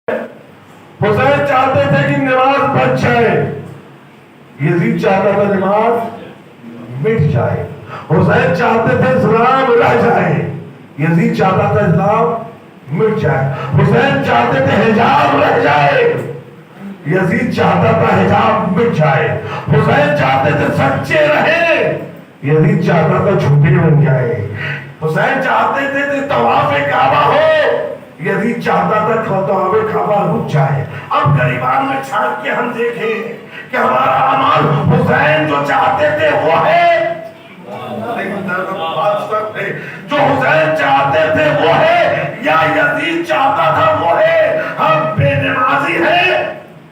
حسین چاہتے تھے کہ نماز بچ جائے، یزید چاہتا تھا نماز مٹ جائے۔ حسین چاہتے تھے اسلام رہ جائے، یزید چاہتا تھا اسلام مٹ جائے۔ حسین چاہتے تھے حجاب رہ جائے، یزید چاہتا تھا حجاب مٹ جائے۔ حسین چاہتے تھے سچے رہے، یزید چاہتا تھا جھوٹے بن جائے۔ حسین چاہتے تھے کہ طواف کعبہ ہو، یزید چاہتا تھا طواف کعبہ رک جائے۔ اب غریبان میں چھانٹ کے ہم دیکھیں کہ ہمارا عمل حسین جو چاہتے تھے وہ ہے، جو حسین چاہتے تھے وہ ہے یا یزید چاہتا تھا وہ ہے؟ ہم بے نمازی ہیں،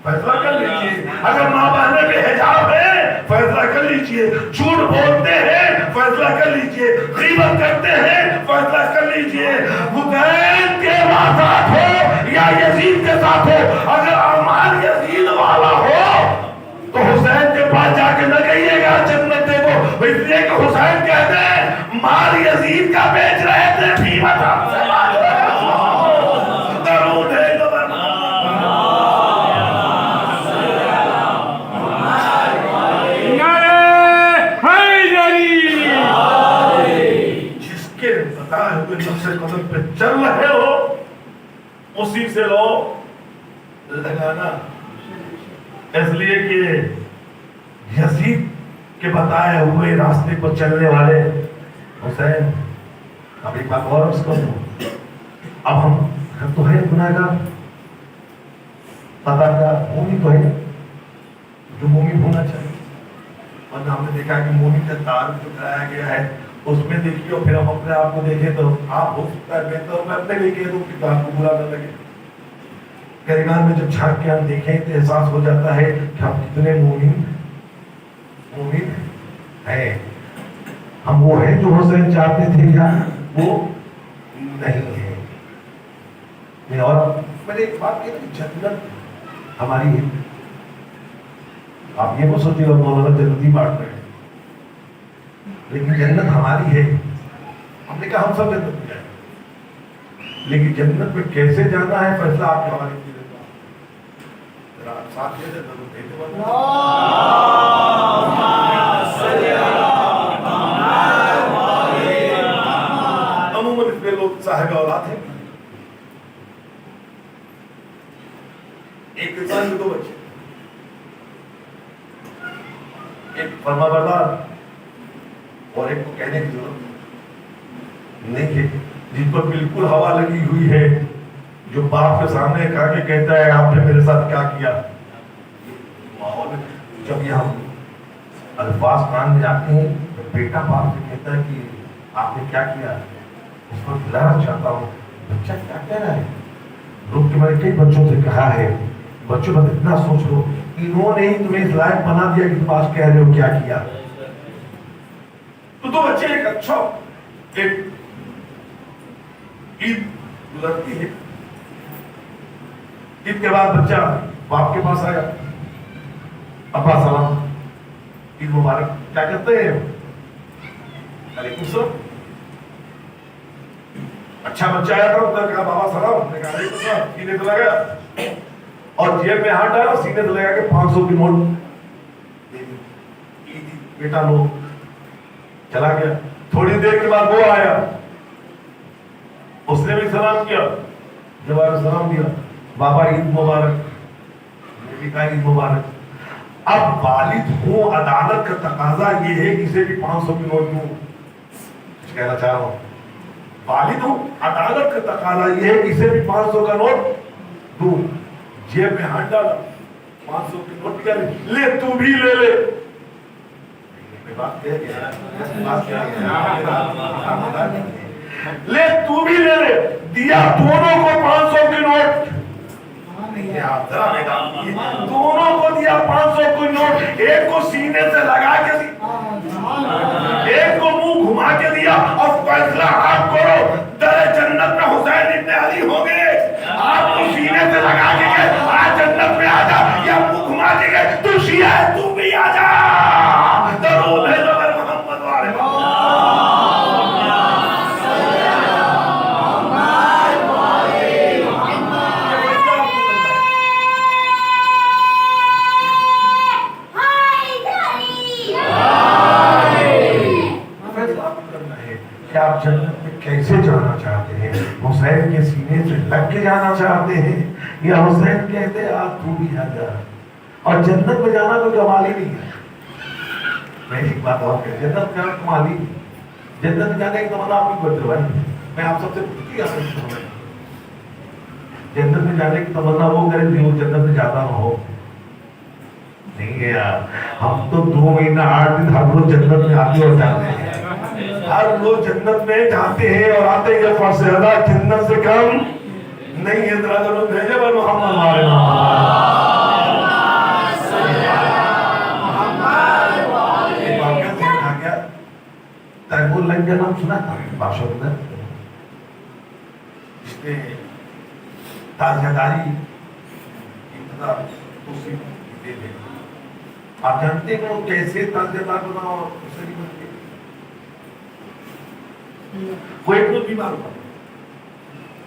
فیصلہ کر لیجئے۔ اگر ماں بہنیں بے حجاب ہیں، فیصلہ کر لیجئے۔ جھوٹ بولتے ہیں، فیصلہ کر لیجئے۔ غیبت کرتے ہیں، فیصلہ کر لیجئے۔ حسین کے ساتھ ہو یا یزید کے ساتھ ہو، اگر اعمال یزید والا ہو تو حسین کے پاس جا کے نہ کہیے گا جنت دے دو، اس لیے کہ حسین کہتے ہیں مال یزید کا بیچ رہے تھے، قیمت ہم سے مانگ رہے ہیں۔ درود ہے جس کے بتائے ہوئے نفس قدم پہ چل رہے ہو، اسی سے لو لگانا، اس لیے کہ یزید کے بتائے ہوئے راستے پر چلنے والے حسین، اب ایک بات اور اس کو اب ہم تو ہے گناہگار، پتہ کا مومن تو ہے جو مومن ہونا چاہیے، اور ہم نے دیکھا کہ مومن کا تعارف جو کرایا گیا ہے اس میں دیکھیے، اور پھر ہم اپنے آپ کو دیکھیں تو آپ ہو سکتا ہے بہتر میں اپنے لیے کہہ دوں کہ آپ کو برا نہ لگے۔ غریبان میں جب چھانٹ کے ہم دیکھیں تو احساس ہو جاتا ہے کہ ہم کتنے مومن ہیں۔ ہم وہ ہیں جو حسین چاہتے تھے یا وہ نہیں ہے؟ اور میں نے ایک بات کہی، جنت ہماری ہے، آپ یہ وہ سوچیے اور مولانا جنتی بانٹ رہے ہیں، لیکن جنت ہماری ہے۔ ہم نے کہا ہم سب جنت میں جائیں، لیکن جنت میں کیسے جانا ہے فیصلہ آپ کے حوالے کیے دیتا ہوں۔ ذرا ساتھ لے جنت عموماً اتنے لوگ صاحب اولاد ہیں، ایک انسان کے دو بچے، ایک فرما بردار اور ایک کو کہنے کی ضرورت نہیں ہے، جن پر بالکل ہوا لگی ہوئی ہے، جو باپ کے سامنے کھا کے کہتا ہے آپ نے میرے ساتھ کیا کیا۔ ماحول جب یہ ہم الفاظ کان میں جاتے ہیں، بیٹا باپ سے کہتا ہے کہ آپ نے کیا کیا، اس کو دلانا چاہتا ہوں بچہ کیا کہہ رہا ہے۔ لوگ کہ میں نے کئی بچوں سے کہا ہے، بچوں بس اتنا سوچ لو، انہوں نے ہی تمہیں اس لائق بنا دیا کہ تم آج کہہ رہے ہو کیا کیا۔ تو دو بچے، ایک اچھا ایک عید گزرتی ہے، عید کے بعد بچہ باپ کے پاس آیا، ابا سلام، عید مبارک، کیا کہتے ہیں؟ علیکم السلام۔ اچھا بچہ آیا تھا، اس نے کہا بابا سلام، نے کہا علیکم السلام، سینے سے لگا اور جیب میں ہاتھ ڈالا، سینے سے لگا کے 500 کی نوٹ بیٹا لو، چلا گیا۔ تھوڑی دیر کے بعد وہ آیا، اس نے بھی سلام کیا، جب آیا سلام دیا، بابا عید مبارک، نے بھی کہا عید مبارک۔ اب والد ہوں، عدالت کا تقاضا یہ ہے کہ اسے بھی 500 کی نوٹ دوں۔ کچھ کہنا چاہ رہا ہوں، والد ہوں، عدالت کا تقاضا یہ ہے کہ اسے بھی 500 کا نوٹ دوں۔ جیب میں ہاتھ ڈالا، 500 کی نوٹ کیا لے، تو بھی لے لے۔ لے تو بھی لے لے، دیا دونوں کو 500 کی نوٹ، دونوں کو دیا 500 کی نوٹ، ایک کو سینے سے لگا کے دیا، ایک کو منہ گھما کے دیا، اور فیصلہ آپ کرو، در جنت میں حسین ابن علی ہوں گے، آپ کو سینے سے لگا کے گئے آج جنت میں آ جا، یا منہ گھما کے گئے تو شیعہ ہے تو بھی آ جا۔ درود ہے محمد والے کے سینے سے لگ کے جانا چاہتے ہیں، یا حسین کہتے آپ تو بھی آ جا. اور جنت میں جانا کوئی کمال ہی نہیں ہے. میں ایک بات اور کہ جنت کا کمال ہی نہیں. جنت میں جانے کی تمنا آپ کی کرتے ہو بھائی. میں آپ سب سے پوچھتی ہوں، جنت میں جانے کی تمنا وہ کرے جو جنت میں جاتا نہ ہو. نہیں ہے یار، ہم تو 2 مہینہ 8 دن ہر روز جنت میں آتے اور جاتے ہیں. ہر روز جنت میں جاتے ہیں اور آتے ہیں. فرض زیادہ جنت سے کم نہیں ہے. ذرا ضرور بھیجے بر محمد ہمارے تیمور لنگ کا نام سنا تھا بادشاہ نے، جس نے تاجداری ابتدا اسی دے دے. آپ جانتے ہیں وہ کیسے تاجدار بنا اور اسے نہیں بن گئے. وہ ایک روز بیمار ہوا،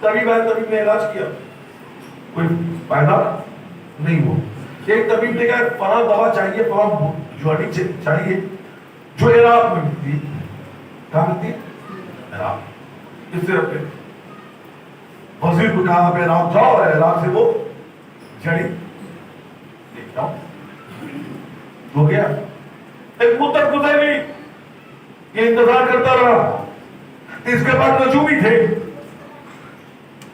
طبیب نے علاج کیا، کوئی فائدہ نہیں ہوا. ایک طبیب نے کہا فلاں دوا چاہیے، فلاں جوڑی چاہیے جو عراق میں ملتی ہے. کہاں ملتی ہے؟ عراق. اس سے رکھتے وزیر کو کہا آپ عراق جاؤ اور عراق سے وہ جڑی لے جاؤ. ہو گیا. ایک مدت گزر گئی، یہ انتظار کرتا رہا. اس کے بعد نجومی تھے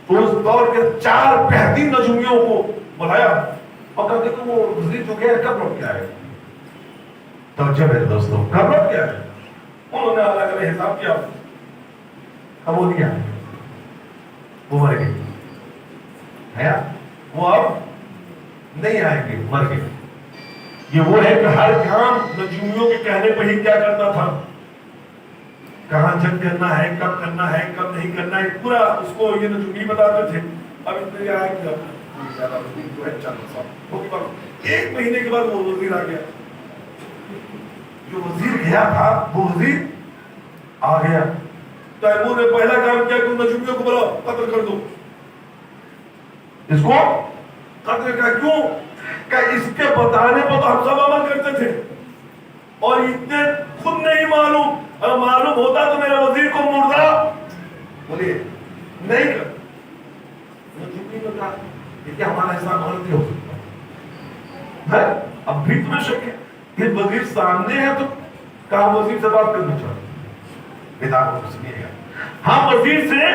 تو اس دور کے 4 بہترین نجومیوں کو بلایا اور کہا کہ وہ وزیر جو گیا کب لوٹ کے آئے. توجہ میرے دوستوں، کب لوٹ کے آئے؟ انہوں نے الگ الگ حساب کیا، اب وہ نہیں آئے، وہ مر گئے. ہے وہ اب نہیں آئیں گے، مر گئے. یہ وہ ہے کہ ہر کام نجومیوں کے کہنے پہ ہی کیا کرتا تھا. کہاں جنگ کرنا ہے، کب کرنا ہے، کب نہیں کرنا ہے، پورا اس کو یہ نجومی بتاتے تھے. اب اتنے یہ آئے کہ ایک مہینے کے بعد وہ وزیر آ گیا. جو وزیر گیا تھا وہ وزیر آ گیا. تیمور نے پہلا کام کیا کہ نجومیوں کو بلاؤ، قتل کر دو. اس کو قتل کا کیوں کہ اس کے بتانے پر تو ہم سب عمل کرتے تھے اور اتنے خود نہیں معلوم. اگر معلوم ہوتا تو میرے وزیر کو مردہ بولیے نہیں کر. نجومی نے کہا کہ ہمارا حساب غلط ہو سکتا ہے. اب بھی تمہیں شک ہے کہ وزیر سامنے ہے تو کہاں وزیر سے بات کرنا چاہتے ہیں. بیدار ہو سکیے گا. ہم وزیر سے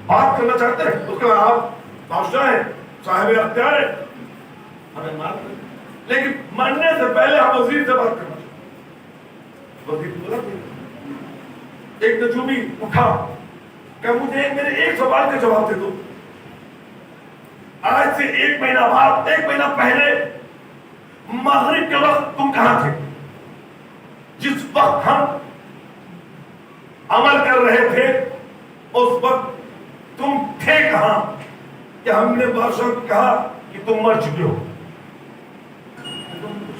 بات کرنا چاہتے ہیں، اس کا آپ بادشاہ ہیں، صاحب اختیار ہیں، ہمیں معاف کریں، لیکن مرنے سے پہلے ہم وزیر سے بات کرنا چاہتے ہیں. وزیر بولا ایک نجومی اٹھا کہ مجھے میرے ایک سوال کا جواب دے دو. آج سے 1 مہینہ بعد، 1 مہینہ پہلے مغرب کے وقت تم کہاں تھے؟ جس وقت ہم عمل کر رہے تھے اس وقت تم تھے کہاں کہ ہم نے بادشاہ کو کہا کہ تم مر چکے ہو؟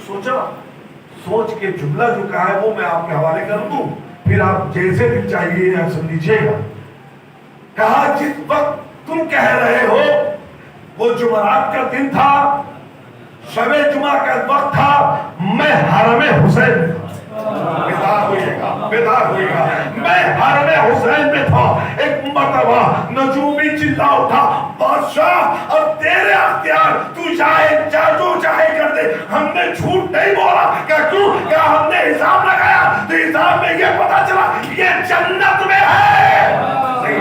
سوچا، سوچ کے جملہ جو کہا ہے وہ میں آپ کے حوالے کر دوں، پھر آپ جیسے بھی چاہیے آپ سن لیجیے گا. کہا جس وقت تم کہہ رہے ہو وہ جمعرات کا دن تھا، شب جمعہ کا وقت تھا، میں حرم حسین میں تھا. بیدار ہوئیے گا، بیدار ہوئیے گا. میں حرم حسین میں تھا. ایک مرتبہ نجومی چلا اٹھا، بادشاہ اب تیرے اختیار، تو چاہے جو چاہے کر دے. ہم نے جھوٹ نہیں بولا. کیوں؟ کہ ہم نے حساب لگایا تو حساب میں یہ پتا چلا یہ جنت میں ہے.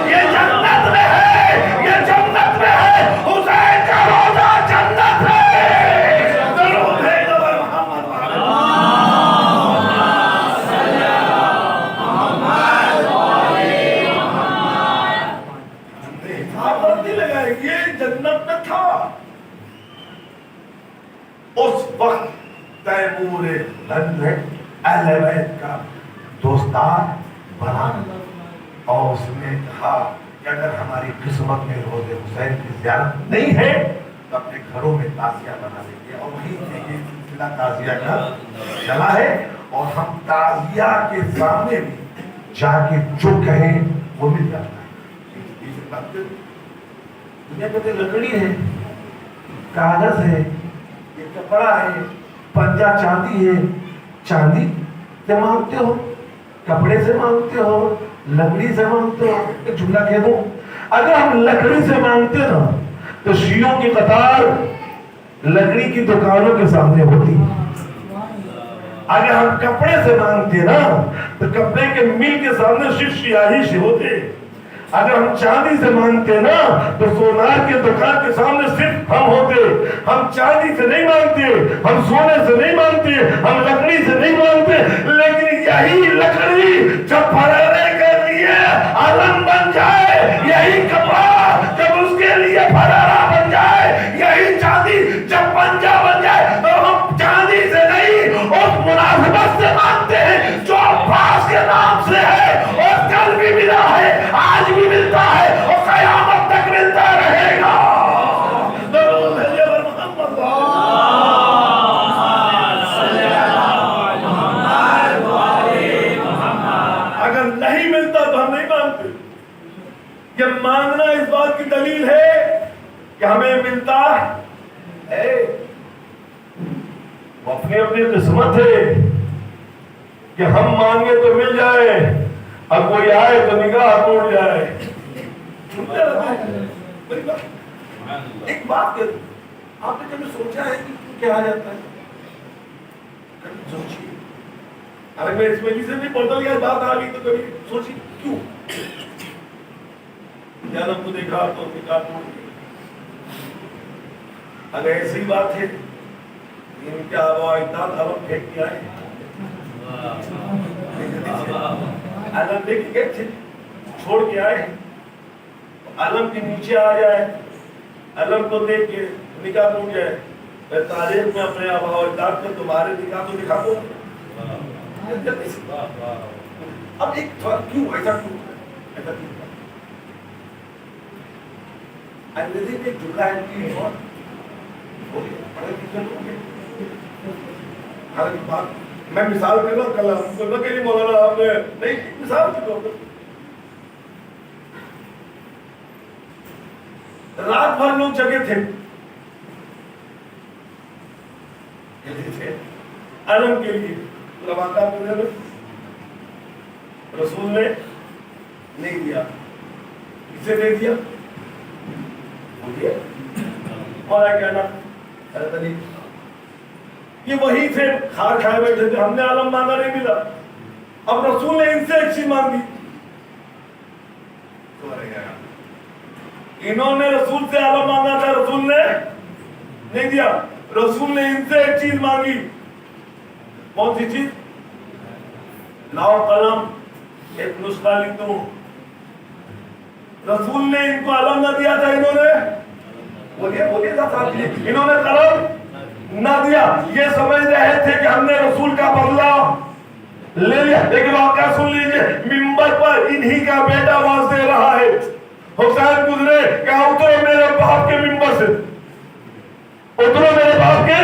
یہ جنت میں ہے، یہ جنت میں ہے. حسین کا روزہ جنت ہے. جنت میں تھا. اس وقت تیمور لنگ اہل بیت کا دوستدار بنا اور اس نے کہا کہ اگر ہماری قسمت میں روز حسین کی زیارت نہیں ہے تو اپنے گھروں میں تعزیہ بنا لیں گے. اور وہیں سے یہ سلسلہ تعزیہ کا چلا ہے اور ہم تعزیہ کے سامنے بھی جا کے جو کہیں وہ مل جاتا ہے. دنیا کہتے لکڑی ہے، کاغذ ہے، یہ کپڑا ہے، پنجہ چاندی ہے. چاندی سے مانگتے ہو، کپڑے سے مانگتے ہو، لکڑی سے مانگتے ہو. ایک جملہ کہہ دوں، اگر ہم لکڑی سے مانگتے نا تو شیعوں کی قطار لکڑی کی دکانوں کے سامنے ہوتی. اگر ہم کپڑے سے مانگتے نا تو کپڑے کے مل کے سامنے صرف شیعہ ہی ہوتے. اگر ہم چاندی سے مانگتے نا تو سونار کے دکان کے سامنے صرف ہم ہوتے. ہم چاندی سے نہیں مانگتے, ہم سونے سے نہیں مانگتے, ہم لکڑی سے نہیں مانگتے, لیکن یہی لکڑی جب پھڑے کے لیے علم بن جائے, یہی کپڑا جب اس کے لیے پھڑا بن جائے, یہی چاندی جب پنجا بن جائے, تو ہم چاندی سے نہیں اس مناسبت سے مانگتے ہیں جو عباس کے نام سے ہے, اور کل بھی ملا ہے, آج بھی ملتا ہے, اور قیامت تک ملتا رہے گا. اگر نہیں ملتا تو ہم نہیں مانگتے. یہ مانگنا اس بات کی دلیل ہے کہ ہمیں ملتا ہے. اپنی اپنی قسمت ہے کہ ہم مانگے تو مل جائے, اب کوئی آئے تو نگاہ ٹوٹ جائے. ایک بات کہ آپ نے کبھی سوچا ہے کہ کیا آ جاتا ہے؟ کبھی سوچیے. ارے میں اس میں سے بھی پڑھتا لیا بات آ گئی تو کبھی سوچی کیوں جانب کو دیکھا تو نگاہ ٹوٹ گئی. اگر ایسی بات ہے ان کے آبا اجداد علم پھینک کے آئے, علم لے کے گئے تھے, چھوڑ کے آئے, علم کے نیچے آ جائے, علم کو دیکھ کے نکاح ٹوٹ جائے. میں تاریخ میں اپنے آبا و اجداد کو تمہارے نکاح تو دکھا دو. اب ایک کیوں ایسا کیوں ایسا کیوں انگریزی میں جملہ ہے میں مثال کر رہا ہوں. کل ہم کو نہ کہیں مولانا آپ نے نہیں مثال کے طور پر رات بھر لوگ جگے تھے علم کے لیے. رسول نے نہیں دیا, کسے دے دیا؟ اور کہنا یہ وہی تھے کھار کھائے بیٹھے تھے, ہم نے علم مانگا نہیں ملا, اب رسول نے ان سے ایک چیز مانگی. انہوں نے رسول سے علم مانگا تھا, رسول نے نہیں دیا. رسول نے ان سے ایک چیز مانگی. کون سی چیز؟ لاؤ قلم, ایک نسخہ لکھ دو. رسول نے ان کو علم نہ دیا تھا, انہوں نے انہوں نے قلم نہ دیا. یہ سمجھ رہے تھے کہ ہم نے رسول کا بدلہ لے لیا. لیکن واقعہ سن لیجئے, منبر پر انہی کا بیٹا آواز دے رہا ہے. حسین گزرے, کہا اترو میرے باپ کے منبر سے, اترو میرے باپ کے.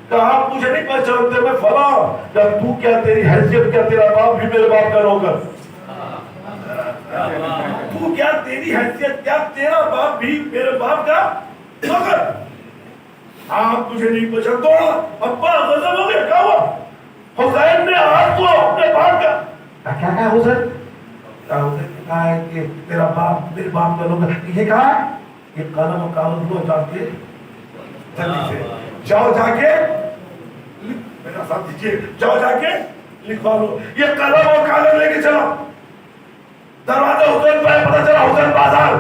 کہا مجھے نہیں پہچانتے, میں فلاں. جب تو کیا, تیری حیثیت کیا, تیرا باپ بھی میرے باپ کا نوکر. تو کیا, تیری حیثیت کیا, تیرا باپ بھی میرے باپ کا نوکر. آپ تجھے نہیں پہچان. دوڑا, ابا غضب ہو گیا. کیا ہوا؟ حسین نے ہاتھ کو اپنے باپ کا. کیا کہا حسین؟ حسین نے کہا ہے کہ تیرا باپ میرے باپ کا نوکر. یہ کہا یہ قلم و کاغذ لو, جا کے جلدی سے جاؤ, جا کے میرا ساتھ دیجیے, جاؤ جا کے لکھوا لو. یہ قلم اور کاغذ لے کے چلا. دروازہ حسین پہ پتہ چلا حسین بازار,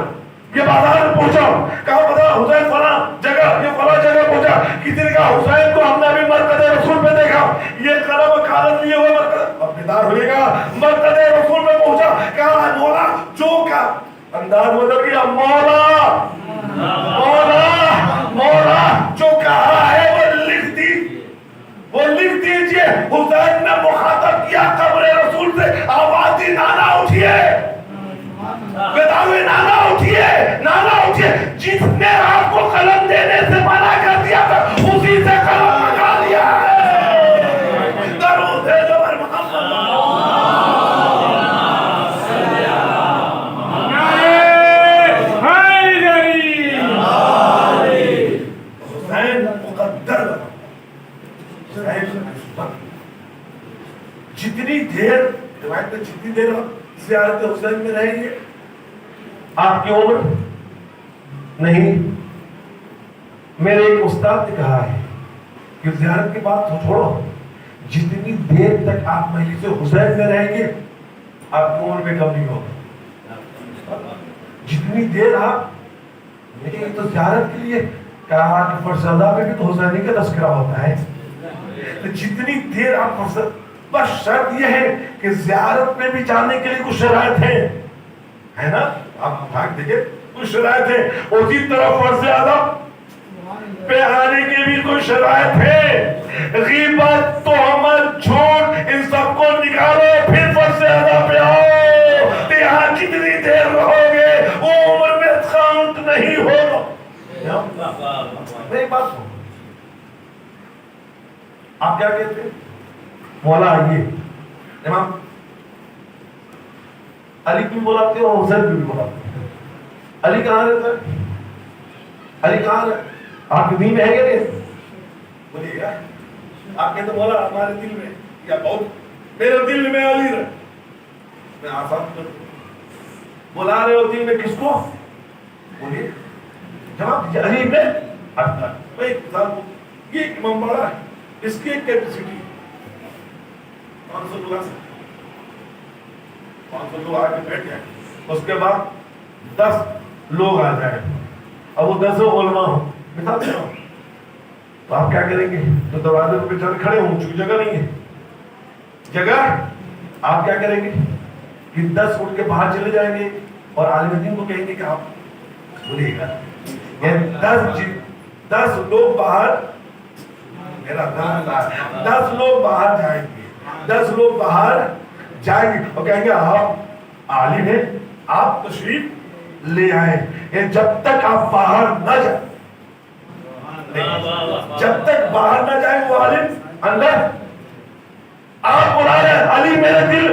یہ بازار میں پہنچا. کہا پتا حسین فلاں جگہ, یہ فلاں جگہ پہنچا. کسی نے کہا حسین کو ہم نے ابھی مرکز رسول پہ دیکھا, یہ قلم اور کاغذ لیے ہوئے مرکز. اب بیدار ہوئے گا, مرکز رسول پہ پہنچا. کہا مولا جو کا انداز بدل گیا, مولا مولا مولا جو کہا ہے وہ لکھ دی, وہ لکھ دیجئے. حسین نے مخاطب کیا قبر رسول سے, آواز دی, نانا اٹھئے, بیداوی نانا اٹھئے, نانا اٹھئے. جس نے آپ کو قلم دینے سے منع کر دیا تھا اسی سے قلم منگا لیا ہے. درود ہے جبر محمد. حسین مقدر, جتنی دیر روایت میں جتنی دیر ہم زیارت حسین میں رہیں گے آپ کی عمر نہیں. میرے ایک استاد نے کہا ہے کہ زیارت کی بات تو چھوڑو، جتنی دیر تک آپ مجلس حسین میں رہیں گے آپ کی عمر میں کم نہیں ہوگا. جتنی دیر آپ، لیکن تو زیارت کے لیے کہا کہ فرزادہ میں بھی تو حسینی کا تذکرہ ہوتا ہے. جتنی دیر آپ فرزادہ، بس شرط یہ ہے کہ زیارت میں بھی جانے کے لیے کچھ شرائط ہے نا. آپ بھاگ دیکھیں کچھ شرائط ہے. اسی طرح فرض اعظم پہ آنے کے بھی کوئی شرائط ہے. غیبت، تہمت، جھوٹ، ان سب کو نکالو پھر فرض اعظم پہ آؤ. یہاں جتنی دیر رہو گے وہ عمر میں کاؤنٹ نہیں ہوگا. ایک بات سنو، آپ کیا کہتے ہیں؟ مولا آئیے، امام علی بھی بلاتے ہیں اور حسین بھی بلاتے ہیں. علی کہاں رہتا ہے؟ علی کہاں ہے؟ آپ کے دین میں ہے کہ نہیں؟ بولیے گا. آپ کہتے مولا ہمارے دل میں، یا بہت میرے دل میں علی رہے. میں آسان کر بلا رہے ہو دل میں کس کو؟ بولیے جواب دیجیے. علی میں میں ایک مثال دوں. یہ ایک امام باڑہ ہے، اس کی ایک کیپیسٹی 500 لوگ آ سکتے، 500 لوگ آ کے بیٹھ جائیں. اس کے بعد 10 لوگ آ جائیں، اب وہ 10 علماء ہوں، مثال دے رہا ہوں، تو آپ کیا کریں گے؟ تو دروازے پہ بیچارے کھڑے ہوں چونکہ جگہ نہیں ہے. جگہ آپ کیا کریں گے کہ 10 اٹھ کے باہر چلے جائیں گے اور عالم دین کو کہیں گے کہ آپ بولیے گا. یہ 10 لوگ باہر، میرا 10 لوگ باہر جائیں گے، 10 لوگ باہر جائیں گے اور کہیں گے آپ عالم ہیں، آپ تشریف لے آئیں. یہ جب تک آپ باہر نہ جائیں، جب تک باہر نہ جائیں وہ عالم اندر. آپ بلا رہے علی میرے دل،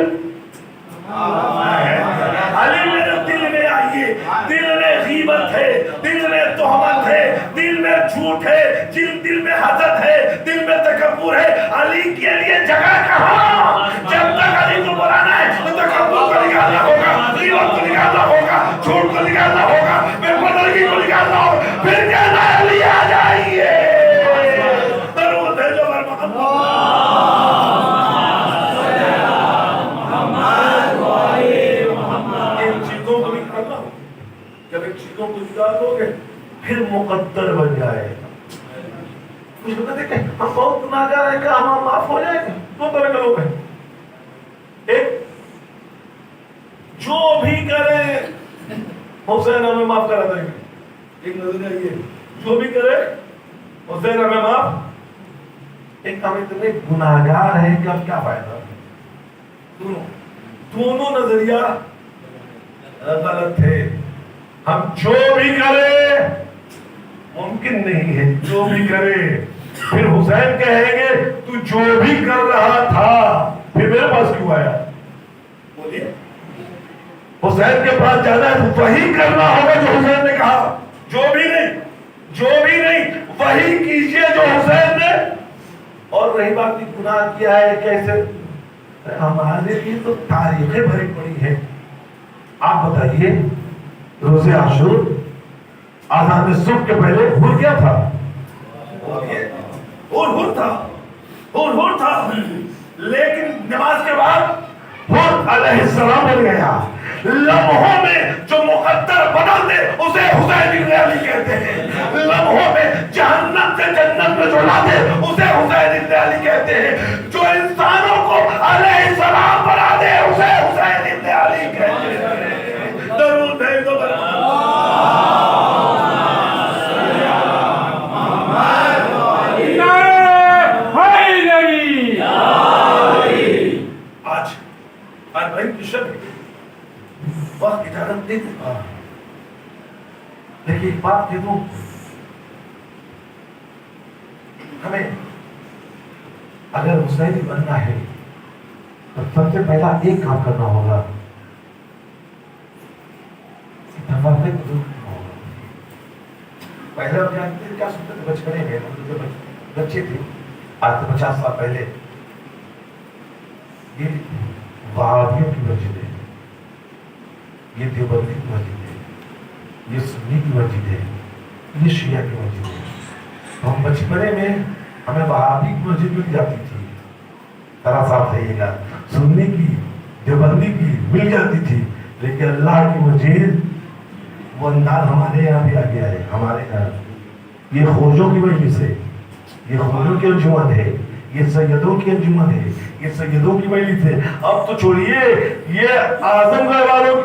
علی میرے دل میں آئیے. دل میں غیبت ہے، دل میں تہمت ہے، دل میں جھوٹ ہے، دل میں حسد ہے، دل میں تکبر ہے. علی کے لیے جگہ کہاں؟ جب تک علی کو بلانا ہے تو تکبر کو نکالنا ہوگا، غیبت کو نکالنا ہوگا، جھوٹ کو نکالنا ہوگا، بے پردگی کو نکالنا ہوگا. پھر کہنا ہے علی آ جائیے. درود ہے جو جب ان چیزوں کو نکالو گے پھر مقدر بن جائے گا. کچھ لوگ کہتے ہیں ہم بہت گناہگار ہیں، کہ ہم معاف ہو جائیں گے. 2 طرح کے لوگ ہیں. ایک جو بھی کرے حسین ہمیں معاف کرا دیں گے. ایک نظریہ یہ جو بھی کرے حسین ہمیں معاف. ایک ہم اتنے گناہگار ہیں کہ اب کیا فائدہ. دونوں نظریہ غلط تھے. ہم جو بھی کرے ممکن نہیں ہے، جو بھی کرے. پھر حسین کہیں گے تو جو بھی کر رہا تھا پھر میرے پاس کیوں آیا؟ بولیے. حسین کے پاس جانا ہے تو وہی کرنا ہوگا جو حسین نے کہا. جو بھی نہیں وہی کیجئے جو حسین نے. اور رہی بات گناہ کیا ہے کیسے، ہمارے لیے تو تاریخیں بھری پڑی ہیں. آپ بتائیے روزے عاشور آذان صبح کے پہلے ہر کیا تھا؟ ہر تھا. لیکن نماز کے بعد ہر علیہ السلام بن گیا. لمحوں میں جو مقدر بدل دے اسے حسین ابن علی کہتے ہیں. لمحوں میں جہنم سے جنت میں جو لا دے اسے حسین ابن علی کہتے ہیں. جو انسانوں کو علیہ السلام بنا دے اسے حسین ابن علی کہتے ہیں. درود ہے تو آج بھائی کی شب وقت اجازت دے دیتا. لیکن ایک بات کہہ دوں، ہمیں اگر حسینی بننا ہے تو سب سے پہلا ایک کام کرنا ہوگا، تفرقے کو دور کرنا ہوگا. پہلے ہم جانتے ہیں کیا سنتے تھے بچپنے میں، ہم جو بچے تھے آج سے 50 سال پہلے، یہ وہابیوں کی مسجد ہے، یہ دیوبندی کی مسجد ہے، یہ سنی کی مسجد ہے، یہ شیعہ کی مسجد ہے. ہم بچپنے میں ہمیں وہابی کی مسجد مل جاتی تھی، ذرا صاف رہیے گا، سنی کی دیوبندی کی مل جاتی تھی، لیکن اللہ کی مسجد وہ انداز ہمارے یہاں بھی آ گیا ہے. ہمارے یہاں یہ خوجوں کی مجلس ہے، یہ خوجوں کی انجمن ہے، یہ سیدوں کی انجمن ہے، یہ سیدوں کی مجلس ہے. اب تو چھوڑیے یہ اعظم گڑھ والوں،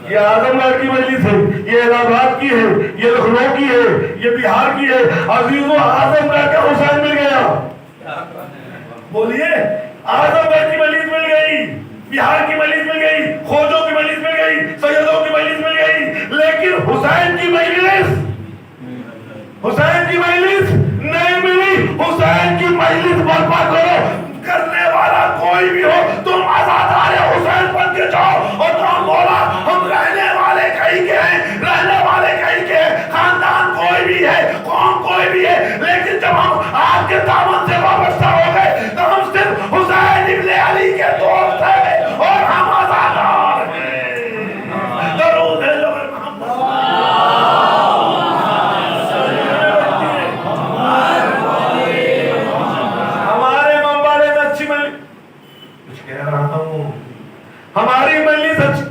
یہ اعظم گڑھ کی مجلس ہے، یہ الہ آباد کی ہے، یہ لکھنؤ کی ہے، یہ بہار کی ہے. عزیزو اعظم گڑھ کا حسین مل گیا، بولیے اعظم گڑھ کی مجلس مل گئی، بہار کی مجلس مل گئی، خوجوں کی مجلس مل گئی، سیدوں کی مجلس مل گئی، لیکن حسین کی مجلس، حسین کی مجلس نہیں ملی. حسین کی مجلس برپا کرو، کرنے والا کوئی بھی ہو تم ازادار حسین بن کے جاؤ اور تم بولا ہم رہنے والے کہیں کے ہیں، رہنے والے کہیں کے ہیں، خاندان کوئی بھی ہے، قوم کوئی بھی ہے، لیکن جب ہم آپ کے دامن سے وابستہ ہو گئے تو ہم صرف حسین ابن علی کے دوست ہیں اور ہم ازادار ہیں. درود ہے لوگ محمد. ہماری مجلس اچھی،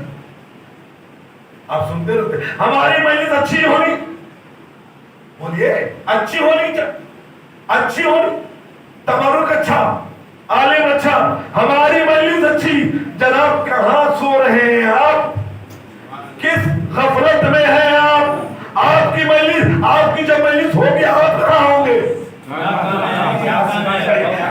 آپ سنتے رہتے، ہماری مجلس اچھی ہونی، بولیے اچھی ہونی، اچھی ہونی، تبرک اچھا، عالم اچھا، ہماری مجلس اچھی. جناب کہاں سو رہے ہیں آپ، کس غفلت میں ہیں آپ کی مجلس، آپ کی جب مجلس ہوگی آپ کہاں ہوں گے؟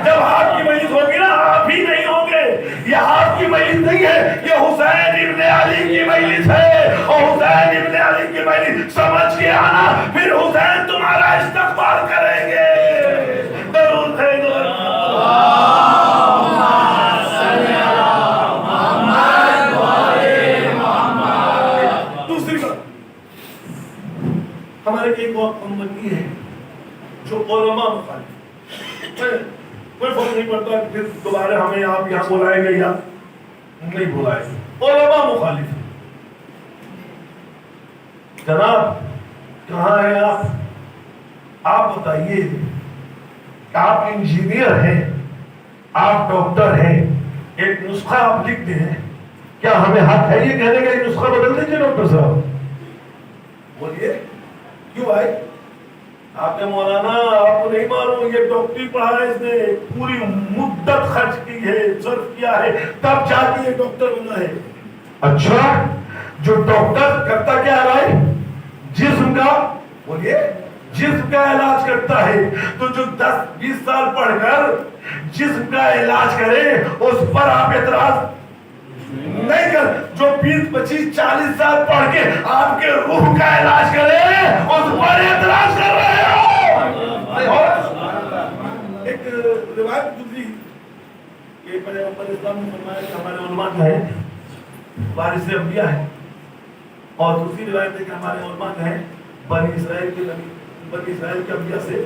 جب آپ کی مجلس ہوگی نا آپ ہی نہیں ہوں گے. یہ آپ کی مجلس نہیں ہے، یہ حسین ابن علی کی مجلس ہے، اور حسین ابن علی کی مجلس سمجھ کے آنا، پھر حسین تمہارا استقبال کریں گے. درود ہے دوسری بات، ہمارے ایک وقت امتی ہے جو علماء مخالف، کوئی فرق نہیں پڑتا پھر دوبارہ ہمیں آپ یہاں بلائیں گے یا نہیں بلائیں گے، علماء مخالف. جناب کہاں ہیں آپ بتائیے کہ آپ انجینئر ہیں، آپ ڈاکٹر ہیں، ایک نسخہ آپ لکھ دیں، کیا ہمیں حق ہے یہ کہنے کا یہ نسخہ بدل دیجیے ڈاکٹر صاحب؟ بولیے کیوں بھائی؟ آپ نے مولانا آپ کو نہیں معلوم یہ ڈاکٹری پڑھا ہے، اس نے پوری مدت خرچ کی ہے، صرف کیا ہے، تب جا کے یہ ڈاکٹر بنا ہے. اچھا جو ڈاکٹر کرتا کیا ہے؟ جسم کا، بولیے جسم کا علاج کرتا ہے. تو جو 10-20 سال پڑھ کر جسم کا علاج کرے اس پر آپ اعتراض نہیں کر، جو 20-25-40 سال پڑھ کے آپ کے روح کا علاج کرے اس پر اعتراض کر رہے ہو. ایک روایت گزری کہ پیغمبر اسلام نے فرمایا کہ ہمارے علماء جو ہیں وارث انبیاء ہیں، اور دوسری روایت ہے کہ ہمارے علماء جو ہیں بنی اسرائیل کے انبیاء سے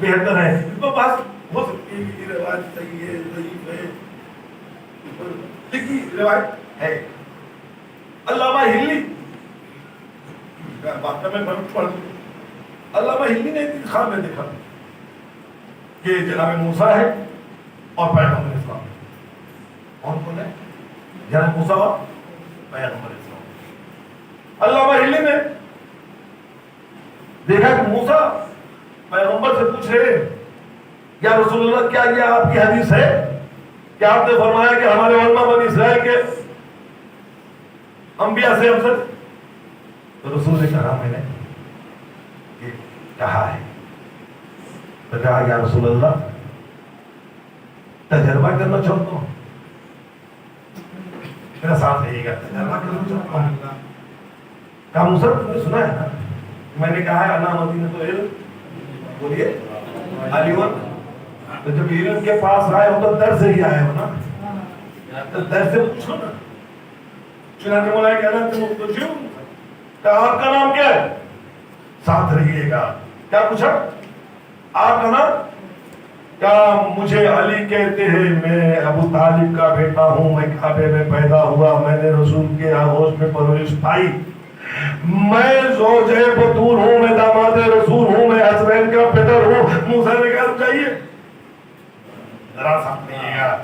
بہتر ہیں. تو بات ہو سکتی ہے کہ یہ روایت صحیح ہے ضعیف ہے، لیکن روایت ہے. علامہ ہلی واقعہ میں پڑھ دوں، علامہ ہلی نے انتخاب میں دیکھا کہ جناب موسیٰ ہے اور پیغمبر اسلام. کون کون ہے؟ جناب موسیٰ اور پیغمبر اسلام. علامہ ہلی نے دیکھا کہ موسیٰ پیغمبر سے پوچھ رہے یا رسول اللہ کیا یہ آپ کی حدیث ہے کہ آپ نے فرمایا کہ ہمارے علماء بنی اسرائیل کے انبیاء سے افضل؟ تو رسول نے کہا میں نے یہ کہا ہے. تو کہا یا رسول اللہ تجربہ کرنا چاہتا ہوں، میرا ساتھ رہیے گا، تجربہ کرنا چاہتا ہوں. کہا موسیٰ تم نے سنا ہے نا میں نے کہا ہے انا مدینۃ العلم، بولیے علیون. تو جب علم کے پاس آئے ہو تو در سے ہی آئے ہو نا، تو در سے پوچھو نا. چنانچہ مولانا کہنا تم پوچھو کہ آپ کا نام کیا ہے؟ ساتھ رہیے گا. کیا پوچھا؟ آپ کا نام کیا؟ مجھے علی کہتے ہیں، میں ابو طالب کا بیٹا ہوں، میں کعبے میں پیدا ہوا، میں نے رسول کے آغوش میں پرورش پائی، میں زوجہ بطول ہوں، میں داماد رسول ہوں، میں حسنین کا پدر ہوں. موسیٰ نے کہا رک جائیے، ذرا سامنے گا،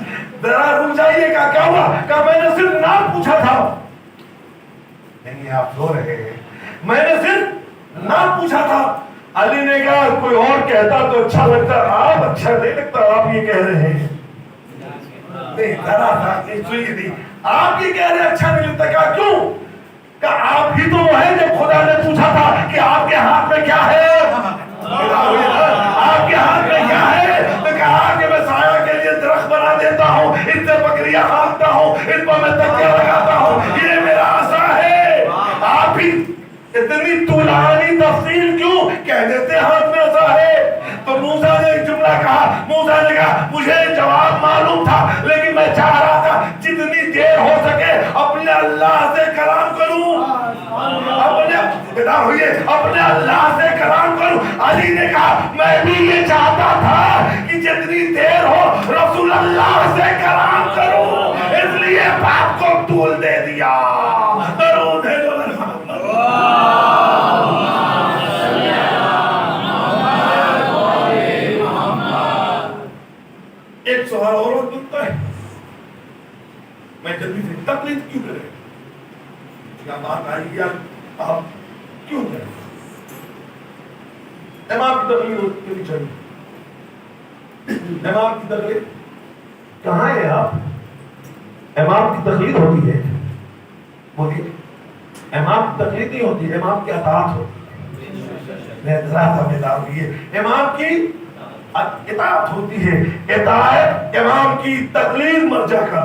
ذرا رک جائیے. کہا کیا ہوا؟ کہا میں نے صرف نام پوچھا تھا. نہیں آپ سو رہے ہیں، میں نے صرف نام پوچھا تھا. علی نے کہا کوئی اور کہتا تو اچھا لگتا، آپ اچھا نہیں لگتا، آپ یہ کہہ رہے ہیں. نہیں ذرا سا سنیے، نہیں آپ یہ کہہ رہے ہیں اچھا نہیں لگتا. کہا کیوں؟ کہ آپ ہی تو وہ ہے جب خدا نے پوچھا تھا کہ آپ کے ہاتھ میں کیا ہے، آپ کے ہاتھ میں کیا ہے، تو کہا کہ میں سایہ کے لیے درخت بنا دیتا ہوں، ان سے بکریاں ہانکتا ہوں، ان پر میں تکیہ لگاتا ہوں، یہ میرا عصا ہے. آپ ہی اتنی طولانی تفصیل کیوں کہہ دیتے ہاتھ میں عصا ہے؟ تو موسیٰ نے ایک جملہ کہا، موسیٰ نے کہا مجھے جواب معلوم تھا لیکن میں چاہ رہا تھا جتنی دیر ہو سکے اپنے اللہ سے کلام کروں، اپنے اللہ سے کلام کروں. علی نے کہا میں بھی یہ چاہتا تھا کہ جتنی دیر ہو رسول اللہ سے کلام کروں، اس لیے باپ کو طول دے دیا. درود ہے جو ایک سوال اور بنتا ہے، میں جلدی سے تقلید کیوں کرے؟ کیا بات آئی کیا آپ کیوں کریں؟ امام کی تقلید ہونی چاہیے. امام کی تقلید کہاں ہے آپ؟ امام کی تقلید ہوتی ہے، بولیے امام کی تقلید نہیں ہوتی، امام کی اطاعت ہوتی ہے. ذرا سمجھدار ہوئیے، امام کی اطاعت ہوتی ہے. اطاعت امام کی، تقلید مرجع کا.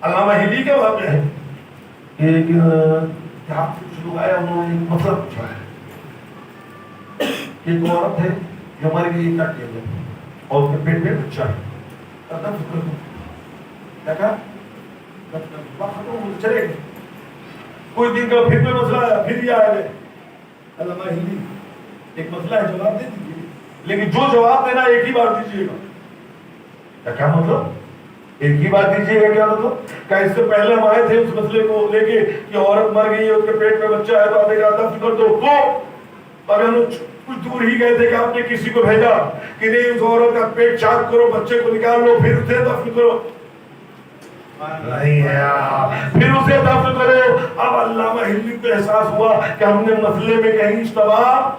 علامہ ہلی کے واقعہ ہے ایک شروع آیا، انہوں نے ایک مسئلہ پوچھا ہے. ایک عورت ہے جو مر گئی کٹ کے گئے اور اس کے پیٹ میں بچہ ہے. کیا کہا؟ چلے گئے. کوئی دن کا پھر کوئی مسئلہ آیا، پھر یہ آ گئے. علامہ ہلی ایک مسئلہ ہے، جواب دے دیجیے، لیکن جو جواب دینا ایک ہی بار دیجیے گا. کیا مطلب ایک ہی بات دیجیے گا؟ کیا مطلب کہ اس سے پہلے ہم آئے تھے اس مسئلے کو لے کے کہ عورت مر گئی ہے، اس کے پیٹ میں بچہ ہے، تو آپ نے کہا دفن کر دو. تو اگر ہم کچھ دور ہی گئے تھے کہ آپ نے کسی کو بھیجا کہ نہیں اس عورت کا پیٹ چاک کرو، بچے کو نکال لو، پھر اسے دفن کرو. نہیں ہے، پھر اسے دفن کرو. اب علامہ ہلی کو احساس ہوا کہ ہم نے مسئلے میں کہیں اشتباہ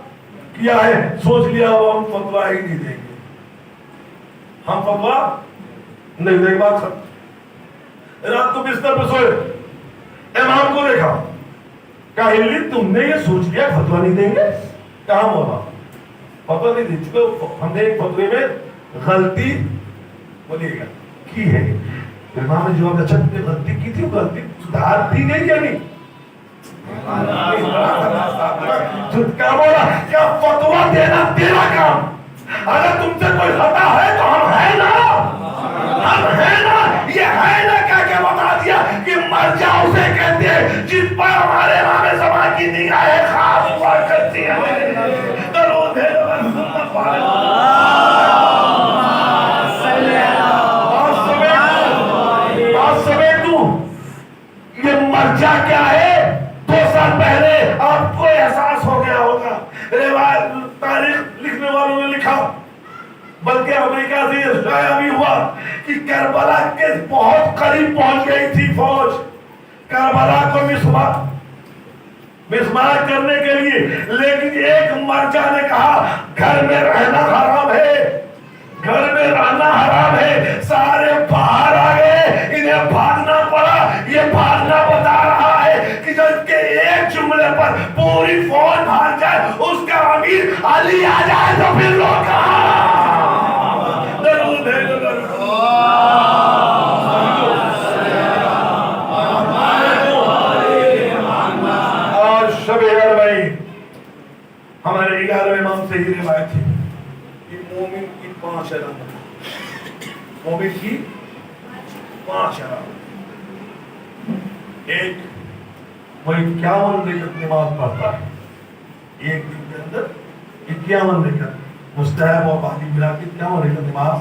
کیا ہے. سوچ لیا وہ ہم فتویٰ ہی نہیں دیں گے، ہم فتویٰ نہیں دیں. بات ختم. رات کو بستر پہ سوئے، امام کو دیکھا، کہا ہلی تم نے یہ سوچ لیا فتویٰ نہیں دیں گے؟ کہاں مولا فتویٰ نہیں دے چکے، ہم نے ایک فتوے میں غلطی بولیے گا کی ہے. امام نے جواب اچھا تم نے غلطی کی تھی، غلطی سدھار دی گئی یا نہیں؟ کیا بولا؟ کیا فتویٰ دینا تیرا کام؟ اگر تم سے کوئی خطا ہے تو ہم ہیں نا، ہم ہیں نا. یہ ہے نا کیا کیا بتا دیا کہ مرجع اسے کہتے ہیں جس پر ہمارے امام زمان کی نگاہیں خاص ہوا کرتی ہیں. درود ہے یہ مرجع کیا ہے؟ 2 سال پہلے آپ کو احساس ہو گیا ہوگا، روایت تاریخ لکھنے والوں نے لکھا، بلکہ امریکہ سے یہ شائع بھی ہوا کہ کربلا کے بہت قریب پہنچ گئی تھی فوج، کربلا کو مسمار کرنے کے لیے. لیکن ایک مرجع نے کہا گھر میں رہنا حرام ہے، گھر میں رہنا حرام ہے. سارے باہر آ گئے، انہیں بھاگنا پڑا. یہ بھاگنا بتا رہا ہے کہ جب کے ایک جملے پر پوری فوج بھاگ جائے، اس کا امیر علی آ جائے تو پھر لوگ کہاں. درود ہے اور شب عربائی ہمارے 11 امام سے ہی روایت تھی کہ مومن کی 5 علامت، مومن کی 5 علامت. ایک وہ 51 رکعت نماز پڑھتا ہے، ایک دن کے اندر 51 رکعت مستحب اور باقی ملا کے 51 رکعت نماز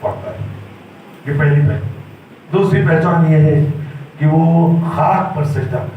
پڑھتا ہے. یہ پہلی پہچان. دوسری پہچان یہ ہے کہ وہ خاک پر سجدہ کرتا ہے.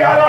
11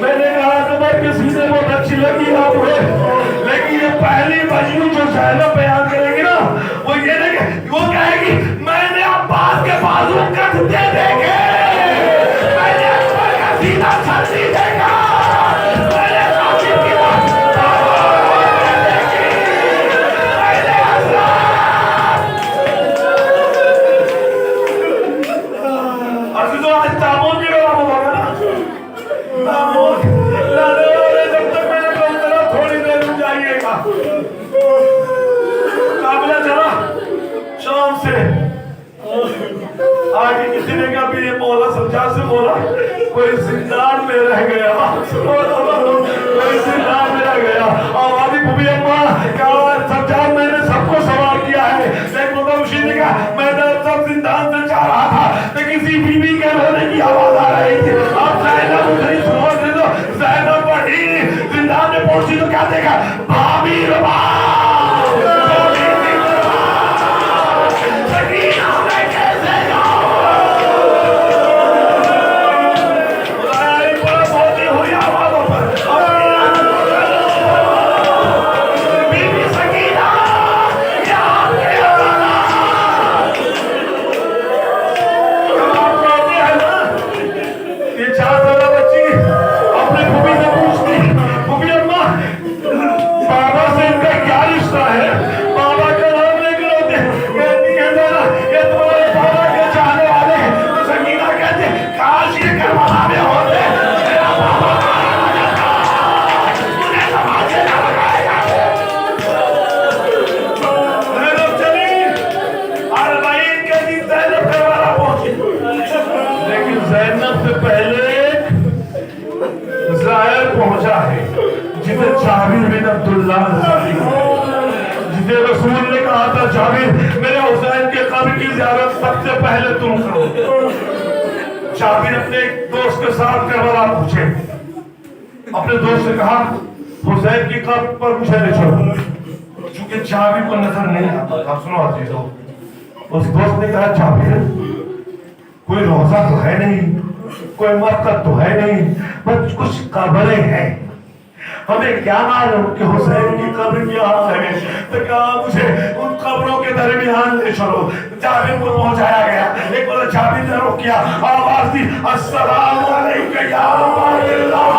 میں نے کہا اکبر کسی نے بہت اچھی لگی آپ ہے، لیکن یہ پہلی مجنون جو زینب بیان کرے گی نا وہ یہ نہیں کہ وہ کہے گی میں نے عباس کے بازو کٹتے دیکھے، میں نے اکبر کا سینہ چھلتی دیکھا، میں نے قاسم کی بات دیکھی، میں نے عزیزو آج تامون کی بڑا ہوگا نا، تامون لانے والے جب تک میں نے کہوں ذرا تھوڑی دیر میں جائیے گا، قابلہ چلا شام سے آگے کسی نے کہا بھی یہ مولا سمجھا سے مولا کوئی زندان میں رہ گیا، کوئی زندان میں رہ گیا، آوازی بھوبی اممہ کہا سمجھا میں نے سب کو سوال کیا ہے، ایک مطلب اسی نے کہا میں نے سب زندان سے چاہ رہا تھا تو کسی بی بی کے رونے کی آواز آ رہی تھی، آپ زینب ادھری سنو دے دو، زینب پڑھی زندان میں پہنچی تو کیا دیکھا بھابی ربا سکینہ میں کیسے جاؤ بڑا بہتی ہوئی آوازوں پر بی بی سکینہ یہاں کے آنا آپ کہتے ہیں نا یہ 4 سالہ بچی اپنے پھوپھی سے پوچھتی پھوپھی اماں بابا سے ان کا کیا رشتہ ہے، بابا کا نام لے کر ہوتے کہتی ہے نا یہ تمہارے بابا کے چاہنے والے ہیں، تو سکینہ کہتے ہیں کاش یہ کربلا میں ہوتے میرا بابا مارا نہ جاتا مجھے سماجھے نہ لگائے گا زینب چلی اربعین کے دن زینب کربلا پہنچی، لیکن زینب سے پہلے زائر پہنچا ہے جسے جابر بن عبداللہ جسے رسول نے کہا تھا جابر میرے حسین کے قبر کی زیارت سب سے پہلے تم کرو، جابر اپنے ایک دوست کے ساتھ کربلا پہنچے، اپنے دوست سے کہا حسین کی قبر پر مجھے لے چلو، چونکہ جابر کو نظر نہیں آتا تھا، سنو عزیزو اس دوست نے کہا جابر کوئی روزہ تو ہے نہیں، کوئی مرکز تو ہے نہیں، بس کچھ قبریں ہیں، ہمیں کیا معلوم کہ حسین کی قبر کیا ہے، تو کہا مجھے ان قبروں کے درمیان لے چلو، جابر کو پہنچایا گیا، ایک بار جابر نے رک کیا، آواز دی السلام علیکم یا رسول اللہ،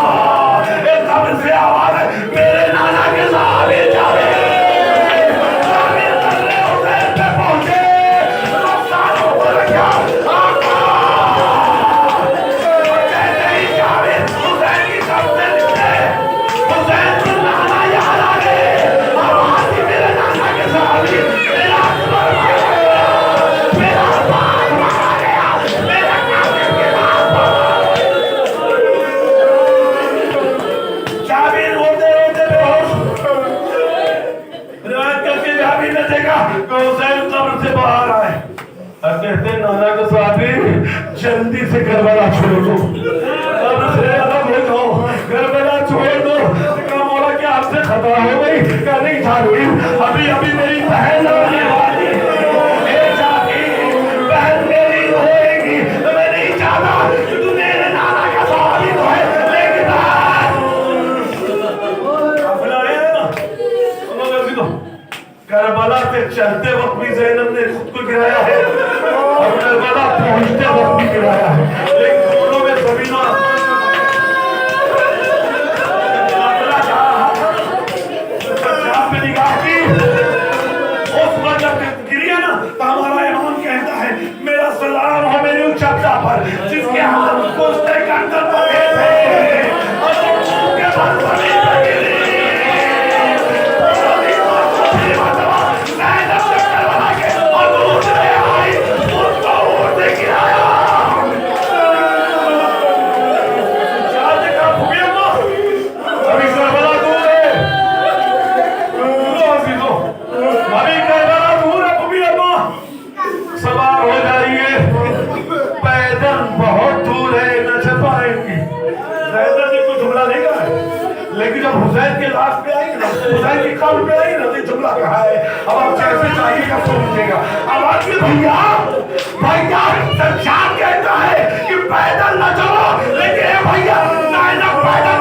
ایک قبر سے آواز ہے میرے نانا کے صحابی جابر کر رہے حسین پہ پہنچے، رفتاروں کو رکھا آقا کہتے ہی جابر حسین کی قبر سے نکلے، حسین کی نانا یاد آ گئے، آواز دی میرے نانا کے صحابی میرا اکبر مارا گیا، میرا عباس مارا گیا، میرا قاسم کے بعد جابر روتے روتے بے ہوش، روایت کرتے جابر نے دیکھا کہ حسین قبر سے باہر آئے، اور کہتے نانا کے صحابی جلدی سے کربلا چھوڑ دو، قبر سے الگ ہو جاؤ، کربلا چھوڑ دو، کہا مولا کیا آپ سے خطا ہو گئی، کہا نہیں جابر ابھی میری بہن آنے والی ہے، اے جابر بہن میری ہوئے گی، میں نہیں چاہتا کہ تو میرے نانا کا صحابی تو ہے لیکن کربلا سے چلتے وقت بھی زینب نے خود کو گرایا ہے اور کربلا پہنچتے وقت بھی گرایا ہے، لیکن دونوں میں زمین و قافلہ جا رہا تھا، سجاد پہ نگاہ کی، اس وقت جب گریا نا تو ہمارا امام کہتا ہے میرا سلام ہو میری اس چپٹا پر جس کے ہاتھ کو اس نے گردن پکے تھے اور وہ منہ کے بعد زمین پہ گری، لیکن جب حسین کے لاش پہ آئی نا، حسین کی قبر پہ آئی نا تو جملہ کہا ہے، اب آپ جیسے چاہیے گا سمجھے گا، اب آپ کی بھیا سجاد کہتا ہے کہ پیدل نہ چلو، لیکن اے بھیا زینب پیدل